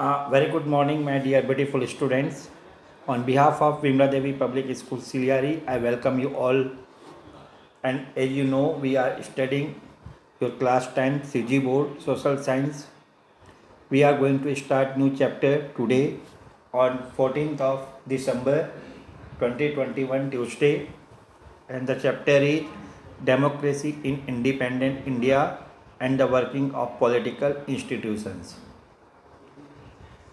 Very good morning, my dear beautiful students. On behalf of Vimla Devi Public School Siliari, I welcome you all. And as you know, we are studying your class 10 CG Board Social Science. We are going to start new chapter today on 14th of December 2021 Tuesday, and the chapter is Democracy in Independent India and the Working of Political Institutions.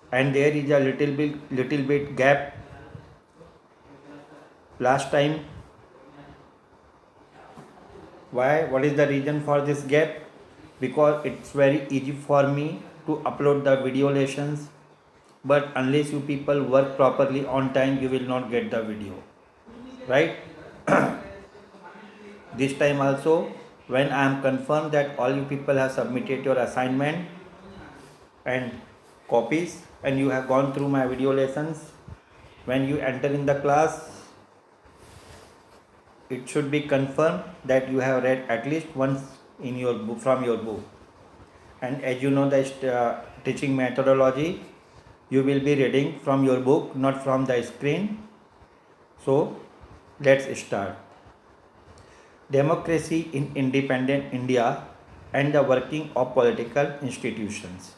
And there is a little bit gap. Last time, what is the reason for this gap? Because it's very easy for me to upload the video lessons, but unless you people work properly on time, you will not get the video, right? This time also, when I am confirmed that all you people have submitted your assignment and copies and you have gone through my video lessons, when you enter in the class, it should be confirmed that you have read at least once in your book, from your book. And as you know, the teaching methodology, you will be reading from your book, not from the screen. So let's start. Democracy in Independent India and the Working of Political Institutions.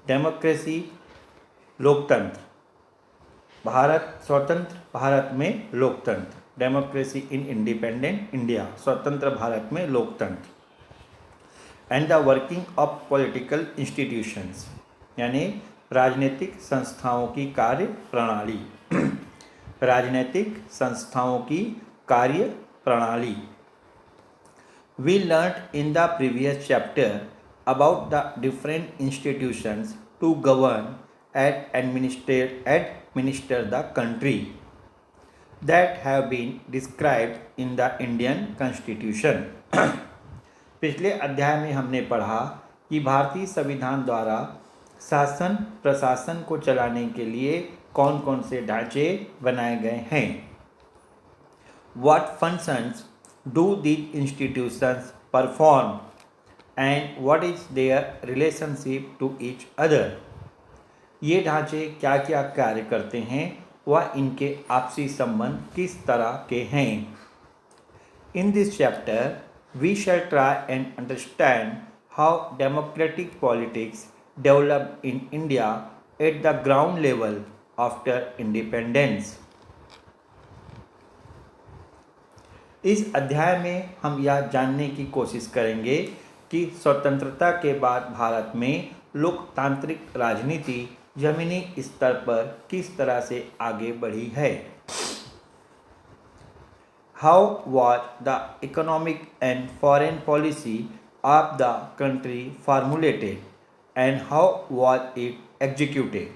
Democracy, लोकतंत्र, भारत स्वतंत्र, भारत में लोकतंत्र. Democracy in independent India, स्वतंत्र भारत में लोकतंत्र. And the working of political institutions, यानी राजनीतिक संस्थाओं की कार्य प्रणाली. राजनीतिक संस्थाओं की कार्य प्रणाली. We learn in the previous chapter about the different institutions to govern and administer the country that have been described in the Indian Constitution. पिछले अध्याय में हमने पढ़ा कि भारतीय संविधान द्वारा शासन प्रशासन को चलाने के लिए कौन कौन से ढांचे बनाए गए हैं. What functions do these institutions perform and what is their relationship to each other? ये ढांचे क्या क्या कार्य करते हैं, वह इनके आपसी संबंध किस तरह के हैं. In this chapter we shall try and understand how democratic politics develop in India at the ground level after independence. इस अध्याय में हम यह जानने की कोशिश करेंगे कि स्वतंत्रता के बाद भारत में लोकतांत्रिक राजनीति जमीनी स्तर पर किस तरह से आगे बढ़ी है. How was the economic and foreign policy of the country formulated and how was it executed.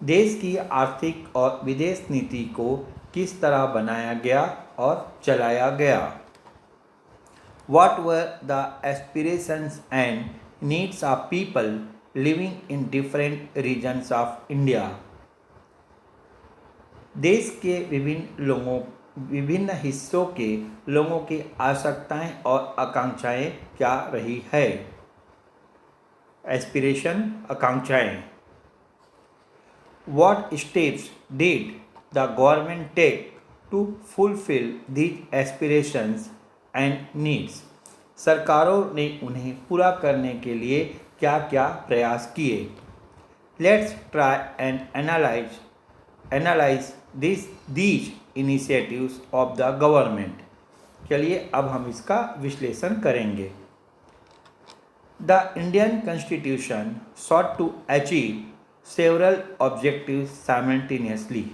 देश की आर्थिक और विदेश नीति को किस तरह बनाया गया और चलाया गया. What were the aspirations and needs of people living in different regions of India. देश के विभिन्न हिस्सों के लोगों की आवश्यकताएं और आकांक्षाएं क्या रही है. एस्पिरेशन, आकांक्षाएं. What steps did the government take to fulfill these aspirations and needs? सरकारों ने उन्हें पूरा करने के लिए क्या क्या प्रयास किए. Let's try and analyse these initiatives of the government. चलिए अब हम इसका विश्लेषण करेंगे. The Indian constitution sought to achieve several objectives simultaneously.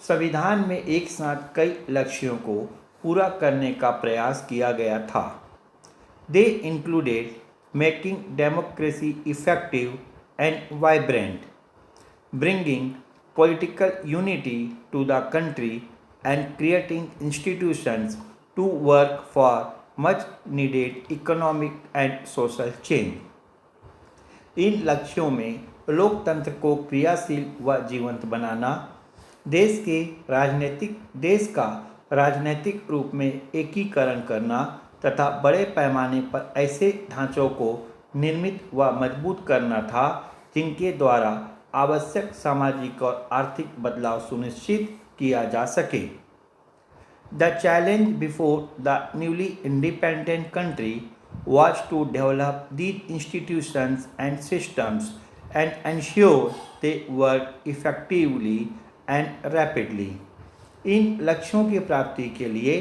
संविधान में एक साथ कई लक्ष्यों को पूरा करने का प्रयास किया गया था. They included making democracy effective and vibrant, bringing political unity to the country and creating institutions to work for much needed economic and social change. इन लक्ष्यों में लोकतंत्र को क्रियाशील व जीवंत बनाना, देश का राजनीतिक रूप में एकीकरण करना तथा बड़े पैमाने पर ऐसे ढांचों को निर्मित व मजबूत करना था जिनके द्वारा आवश्यक सामाजिक और आर्थिक बदलाव सुनिश्चित किया जा सके। The challenge before the newly independent country was to develop these institutions and systems and ensure they work effectively and rapidly. इन लक्ष्यों की प्राप्ति के लिए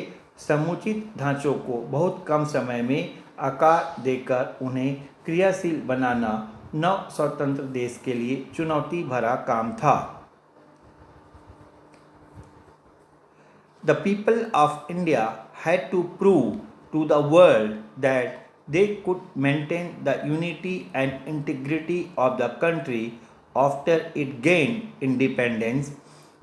समुचित ढांचों को बहुत कम समय में आकार देकर उन्हें क्रियाशील बनाना नव स्वतंत्र देश के लिए चुनौती भरा काम था। The people of India had to prove to the world that they could maintain the unity and integrity of the country after it gained independence,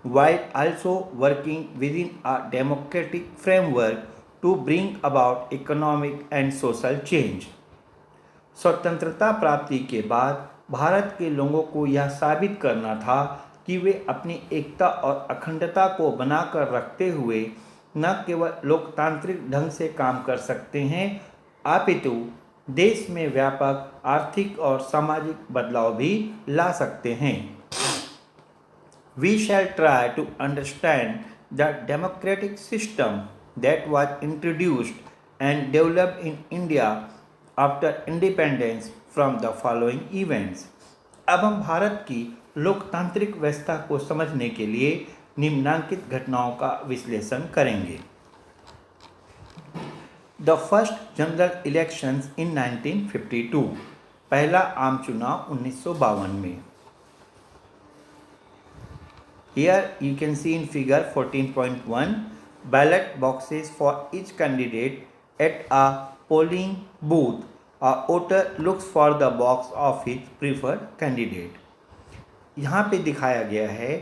while also working within a democratic framework to bring about economic and social change. स्वतंत्रता प्राप्ति के बाद भारत के लोगों को यह साबित करना था कि वे अपनी एकता और अखंडता को बनाकर रखते हुए न केवल लोकतांत्रिक ढंग से काम कर सकते हैं, अपितु देश में व्यापक आर्थिक और सामाजिक बदलाव भी ला सकते हैं। We shall try to understand the democratic system that was introduced and developed in India after independence from the following events. अब हम भारत की लोकतांत्रिक व्यवस्था को समझने के लिए निम्नांकित घटनाओं का विश्लेषण करेंगे। The first general elections in 1952, पहला आम चुनाव 1952 में। Here you can see in figure 14.1 ballot boxes for each candidate at a polling booth. A voter looks for the box of his preferred candidate. यहाँ पे दिखाया गया है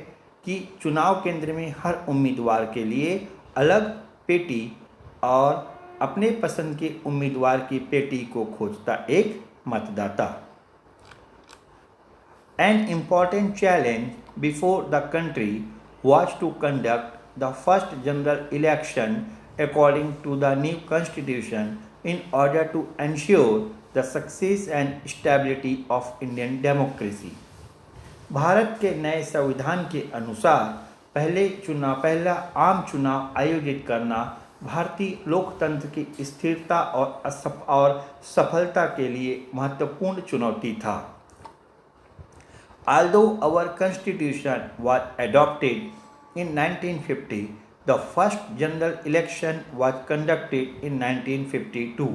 कि चुनाव केंद्र में हर उम्मीदवार के लिए अलग पेटी और अपने पसंद के उम्मीदवार की पेटी को खोजता एक मतदाता। An important challenge before the country was to conduct the first general election according to the new constitution in order to ensure the success and stability of Indian democracy. Bharat के नए संविधान के अनुसार पहला आम चुनाव आयोजित करना भारतीय लोकतंत्र की स्थिरता और सफलता के लिए महत्वपूर्ण चुनौती था। Although our constitution was adopted in 1950, the first general election was conducted in 1952.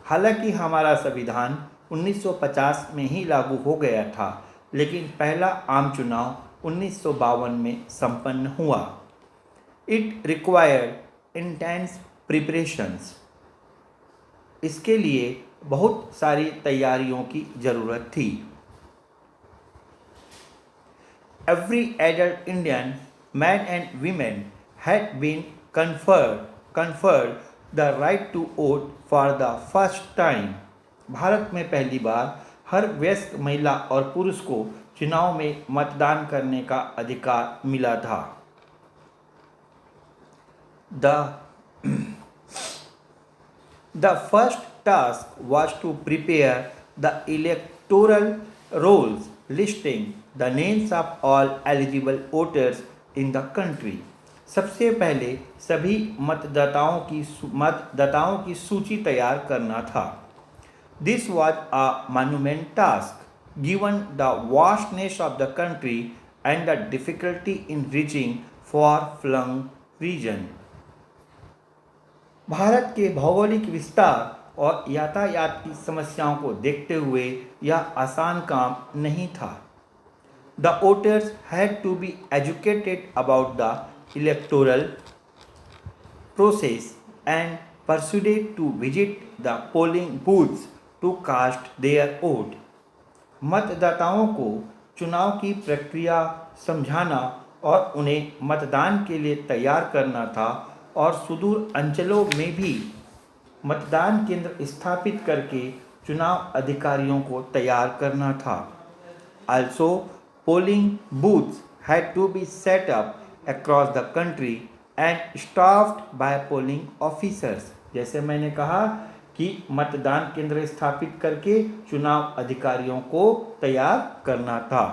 हालांकि हमारा संविधान 1950 में ही लागू हो गया था, लेकिन पहला आम चुनाव 1952 में संपन्न हुआ। It required intense preparations. इसके लिए बहुत सारी तैयारियों की ज़रूरत थी। Every adult Indian, man and women, had been conferred the right to vote for the first time. Bharat में पहली बार हर वयस्क महिला और पुरुष को चुनाव में मतदान करने का अधिकार मिला था। The first task was to prepare the electoral rolls, listing the names of all eligible voters in the country. सबसे पहले सभी मतदाताओं की सूची तैयार करना था। This was a monumental task, given the vastness of the country and the difficulty in reaching far-flung region. Bharat के भौगोलिक विस्तार और यातायात की समस्याओं को देखते हुए यह आसान काम नहीं था। The voters had to be educated about the electoral process and persuaded to visit the polling booths to cast their vote. मतदाताओं को चुनाव की प्रक्रिया समझाना और उन्हें मतदान के लिए तैयार करना था और सुदूर अंचलों में भी मतदान केंद्र स्थापित करके चुनाव अधिकारियों को तैयार करना था। Also, polling booths had to be set up across the country and staffed by polling officers. जैसे मैंने कहा कि मतदान केंद्र स्थापित करके चुनाव अधिकारियों को तैयार करना था।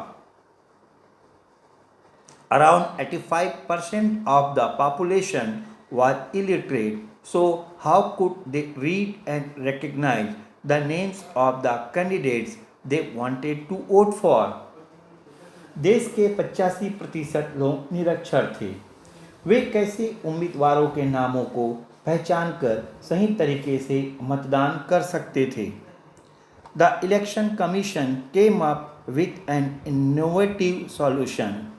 Around 85% of the population was illiterate, so how could they read and recognize the names of the candidates they wanted to vote for? देश के 85% लोग निरक्षर थे। वे कैसे उम्मीदवारों के नामों को पहचान कर सही तरीके से मतदान कर सकते थे? The election commission came up with an innovative solution.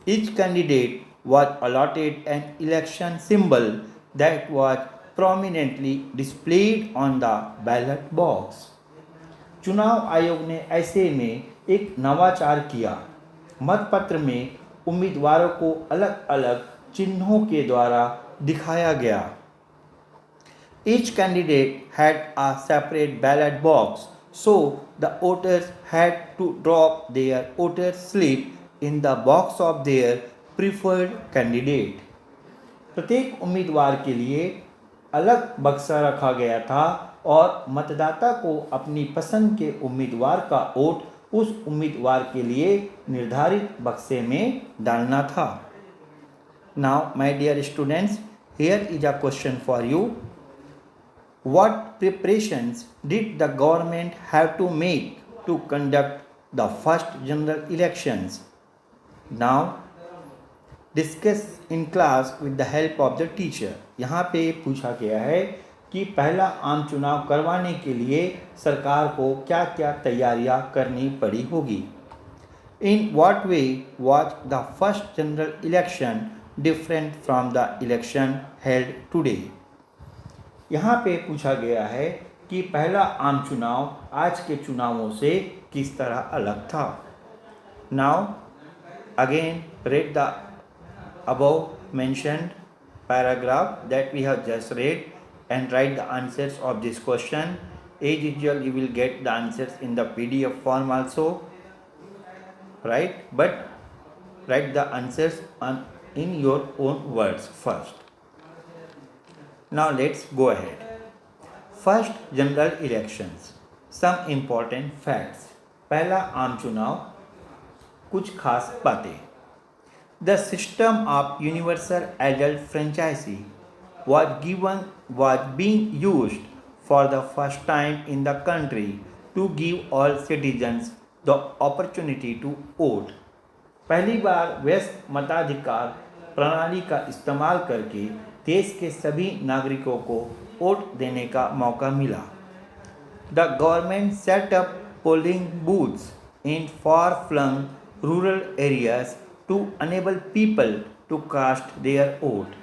Each candidate was allotted an election symbol that was prominently displayed on the ballot box. चुनाव आयोग ने ऐसे में एक नवाचार किया। मतपत्र में उम्मीदवारों को अलग अलग चिन्हों के द्वारा दिखाया गया। Each candidate had a separate ballot box, so the voters had to drop their voter slip in the box of their preferred candidate. प्रत्येक उम्मीदवार के लिए अलग बक्सा रखा गया था और मतदाता को अपनी पसंद के उम्मीदवार का वोट उस उम्मीदवार के लिए निर्धारित बक्से में डालना था। Now, my dear students, here is a question for you. What preparations did the government have to make to conduct the first general elections? Now, discuss in class with the help of the teacher. यहाँ पे पूछा गया है कि पहला आम चुनाव करवाने के लिए सरकार को क्या क्या तैयारियां करनी पड़ी होगी। In what way was the first general election different from the election held today? यहाँ पे पूछा गया है कि पहला आम चुनाव आज के चुनावों से किस तरह अलग था। Now, again read the above mentioned paragraph that we have just read and write the answers of this question. As usual, you will get the answers in the PDF form also, right? But write the answers in your own words first. Now let's go ahead. First general elections. Some important facts. पहला आम चुनाव, कुछ खास बातें। The system of universal adult franchise was being used for the first time in the country to give all citizens the opportunity to vote. पहली बार वयस्क मताधिकार प्रणाली का इस्तेमाल करके देश के सभी नागरिकों को वोट देने का मौका मिला। The government set up polling booths in far-flung rural areas to enable people to cast their vote.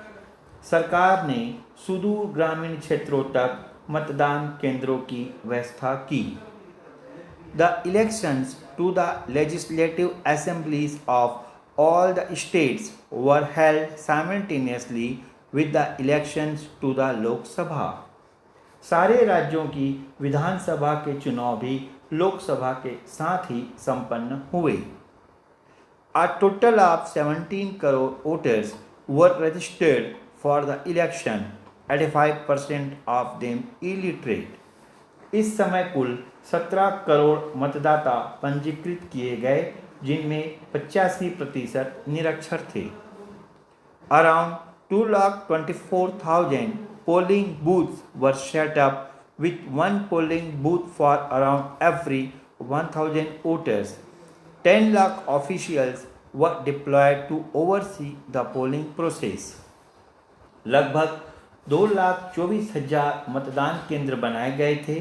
सरकार ने सुदूर ग्रामीण क्षेत्रों तक मतदान केंद्रों की व्यवस्था की। The elections to the legislative assemblies of all the states were held simultaneously with the elections to the Lok Sabha. सारे राज्यों की विधानसभा के चुनाव भी लोकसभा के साथ ही संपन्न हुए। A total of 17 crore voters were registered for the election, 85% of them illiterate. इस समय कुल 17 करोड़ मतदाता पंजीकृत किए गए, जिनमें 85% निरक्षर थे। Around 2,24,000 polling booths were set up, with one polling booth for around every 1,000 voters. 10 lakh officials were deployed to oversee the polling process. लगभग 2,24,000 मतदान केंद्र बनाए गए थे।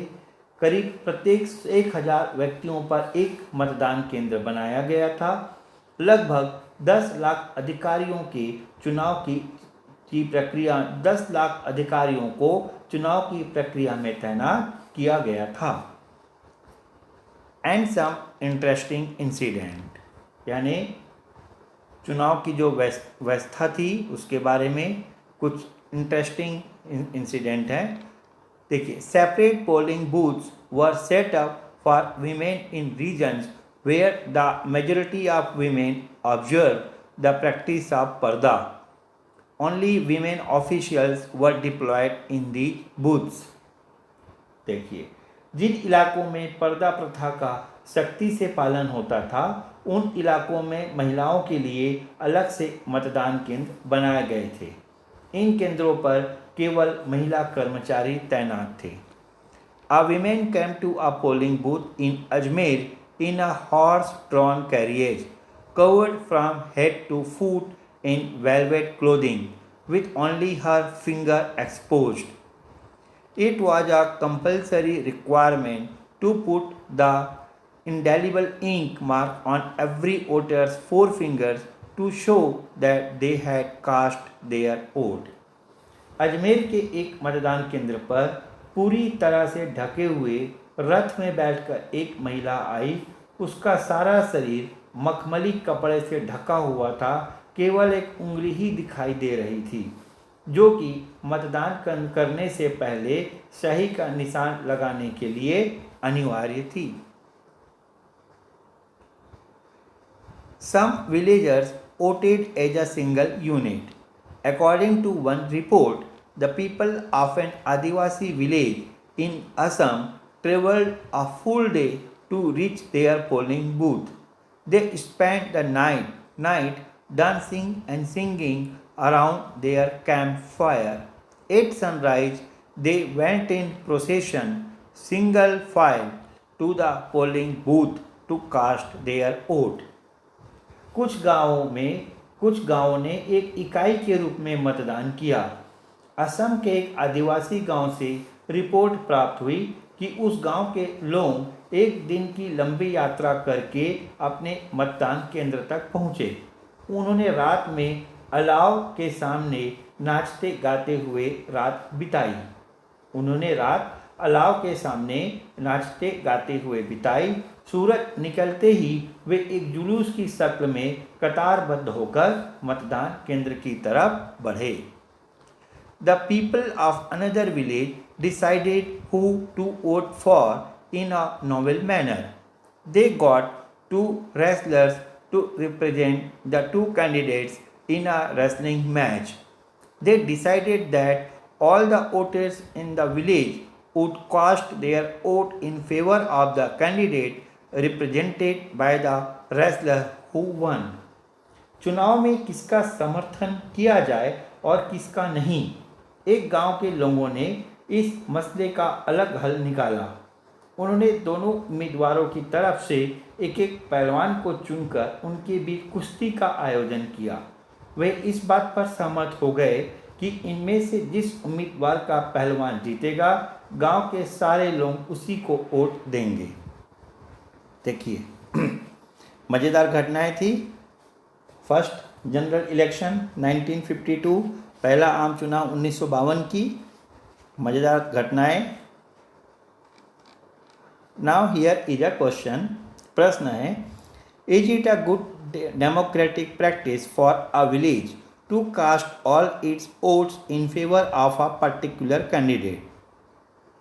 करीब प्रत्येक 1,000 व्यक्तियों पर एक मतदान केंद्र बनाया गया था। लगभग 10 लाख अधिकारियों के चुनाव की प्रक्रिया 10 लाख अधिकारियों को चुनाव की प्रक्रिया में तैनात किया गया था। एंड सम इंटरेस्टिंग इंसिडेंट, यानी चुनाव की जो व्यवस्था थी उसके बारे में कुछ इंटरेस्टिंग इंसिडेंट है। देखिए, separate polling booths were set up for women in regions where the majority of women observe the practice of purdah. Only women officials were deployed in the booths. देखिए, जिन इलाकों में पर्दा प्रथा का सख्ती से पालन होता था, उन इलाकों में महिलाओं के लिए अलग से मतदान केंद्र बनाए गए थे। इन केंद्रों पर केवल महिला कर्मचारी तैनात थे। A woman came to a polling booth in Ajmer in a horse-drawn carriage, covered from head to foot in velvet clothing, with only her finger exposed. It was a compulsory requirement to put the indelible ink mark on every voter's forefingers to show that they had cast their vote. Ajmer के एक मतदान केंद्र पर पूरी तरह से ढके हुए रथ में बैठकर एक महिला आई। उसका सारा शरीर मखमली कपड़े से ढका हुआ था, केवल एक उंगली ही दिखाई दे रही थी, जो कि मतदान करने से पहले सही का निशान लगाने के लिए अनिवार्य थी। Some villagers voted as a single unit. According to one report, the people of an Adivasi village in Assam traveled a full day to reach their polling booth. They spent the night dancing and singing around their campfire. At sunrise, they went in procession, single file, to the polling booth to cast their vote. कुछ गांवों ने एक इकाई के रूप में मतदान किया। असम के एक आदिवासी गांव से रिपोर्ट प्राप्त हुई कि उस गांव के लोग एक दिन की लंबी यात्रा करके अपने मतदान केंद्र तक पहुंचे। उन्होंने रात में अलाव के सामने नाचते गाते हुए रात बिताई। सूरज निकलते ही वे एक जुलूस की शक्ल में कतारबद्ध होकर मतदान केंद्र की तरफ बढ़े। The people of another village decided who to vote for in a novel manner. They got two wrestlers to represent the two candidates in a wrestling match. They decided that all the voters in the village would cast their vote in favor of the candidate represented by the wrestler who won. चुनाव में किसका समर्थन किया जाए और किसका नहीं, एक गांव के लोगों ने इस मसले का अलग हल निकाला। उन्होंने दोनों उम्मीदवारों की तरफ से एक एक पहलवान को चुनकर उनके बीच कुश्ती का आयोजन किया। वे इस बात पर सहमत हो गए कि इनमें से जिस उम्मीदवार का पहलवान जीतेगा, गांव के सारे लोग उसी को वोट देंगे। देखिए, मज़ेदार घटनाएं थी। फर्स्ट जनरल इलेक्शन 1952, पहला आम चुनाव 1952 की मज़ेदार घटनाएं। Now here is a question, प्रश्न है, is it a good democratic practice for a village to cast all its votes in favour of a particular candidate?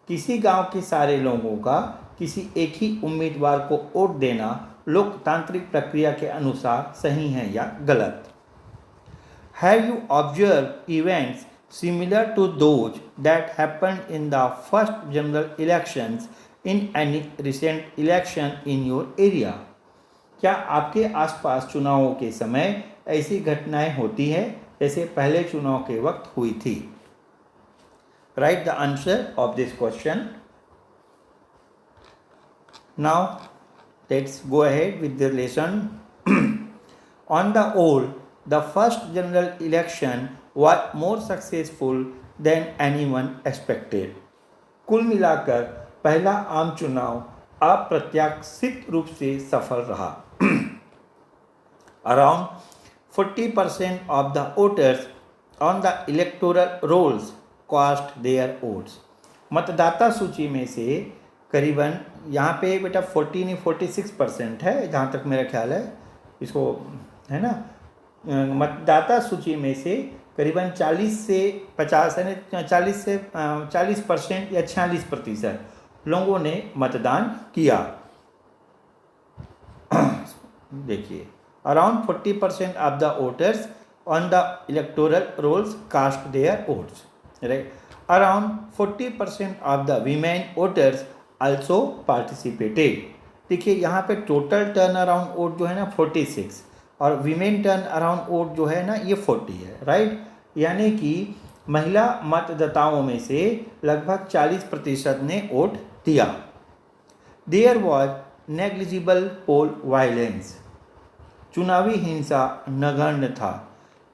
किसी गांव के सारे लोगों का किसी एक ही उम्मीदवार को वोट देना लोकतांत्रिक प्रक्रिया के अनुसार सही है या गलत? Have you observed events similar to those that happened in the first general elections in any recent election in your area? क्या आपके आसपास चुनावों के समय ऐसी घटनाएं होती हैं जैसे पहले चुनाव के वक्त हुई थी? Write the answer of this question. Now let's go ahead with the lesson. On the whole, the first general election was more successful than anyone expected. कुल मिलाकर पहला आम चुनाव अप्रत्याशित रूप से सफल रहा। Around 40% of the voters on the electoral rolls cast their votes. मतदाता सूची में से करीबन, यहाँ पे बेटा 40 नहीं 46% है जहाँ तक मेरा ख्याल है, इसको है ना, मतदाता सूची में से करीबन 40 से 50 यानी 40% या 46% लोगों ने मतदान किया। देखिए, around 40% of the voters on the electoral rolls cast their votes, right. Around 40% of the women voters also participated. देखिए यहाँ पे टोटल टर्न अराउंड वोट जो है ना 46 और वीमेन टर्न अराउंड वोट जो है ना ये 40 है, राइट। यानी कि महिला मतदाताओं में से लगभग 40% ने वोट दिया। There was negligible poll violence, चुनावी हिंसा नगण्य था।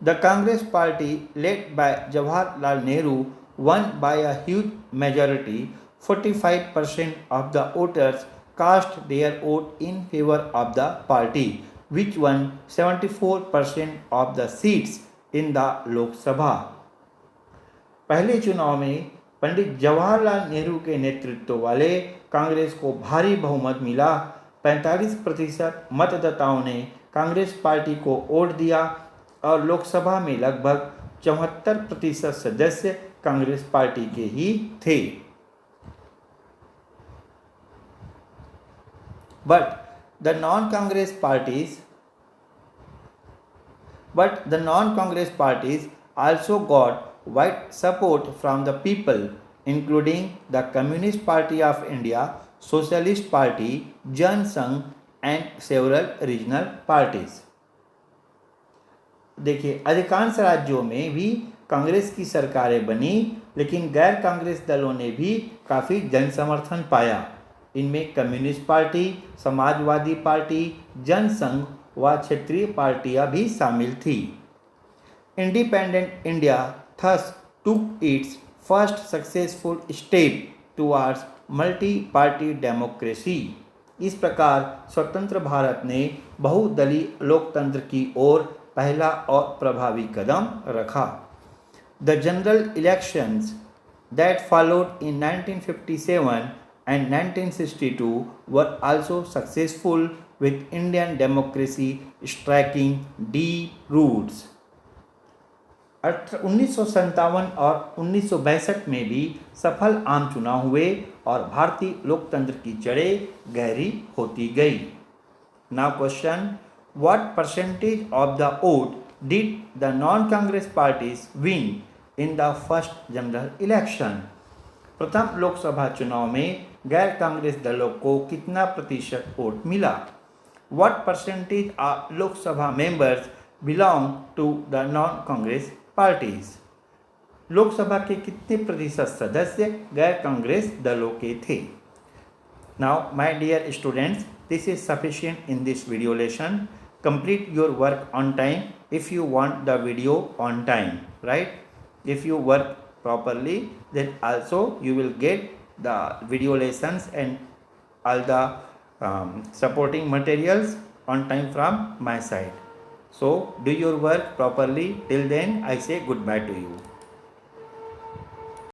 The Congress party led by Jawaharlal Nehru won by a huge majority. 45% of the voters cast their vote in favor of the party, which won 74% of the seats in the Lok Sabha. पहले चुनाव में पंडित जवाहरलाल नेहरू के नेतृत्व वाले कांग्रेस को भारी बहुमत मिला। 45% मतदाताओं ने कांग्रेस पार्टी को वोट दिया और लोकसभा में लगभग 74% सदस्य कांग्रेस पार्टी के ही थे। But the non-Congress parties also got wide support from the people, including the Communist Party of India, Socialist Party, Jan Sangh and several regional parties. देखिए अधिकांश राज्यों में भी कांग्रेस की सरकारें बनी, लेकिन गैर कांग्रेस दलों ने भी काफ़ी जन समर्थन पाया। इनमें कम्युनिस्ट पार्टी, समाजवादी पार्टी, जनसंघ व क्षेत्रीय पार्टियां भी शामिल थी। Independent India thus took its first successful step towards multi party democracy. इस प्रकार स्वतंत्र भारत ने बहुदलीय लोकतंत्र की ओर पहला और प्रभावी कदम रखा। The general elections that followed in 1957 and 1962 were also successful, with Indian democracy striking deep roots. 1957 और 1962 में भी सफल आम चुनाव हुए और भारतीय लोकतंत्र की जड़ें गहरी होती गई। Now question, what percentage of the vote did the non-Congress parties win in the first general election? प्रथम लोकसभा चुनाव में गैर कांग्रेस दलों को कितना प्रतिशत वोट मिला? What percentage of Lok Sabha members belong to the non-Congress parties? Lok Sabha के कितने प्रतिशत सदस्य गैर कांग्रेस दलों के थे? Now, my dear students, this is sufficient in this video lesson. Complete your work on time if you want the video on time, right? If you work properly, then also you will get the video lessons and all the supporting materials on time from my side. So do your work properly. Till then, I say goodbye to you.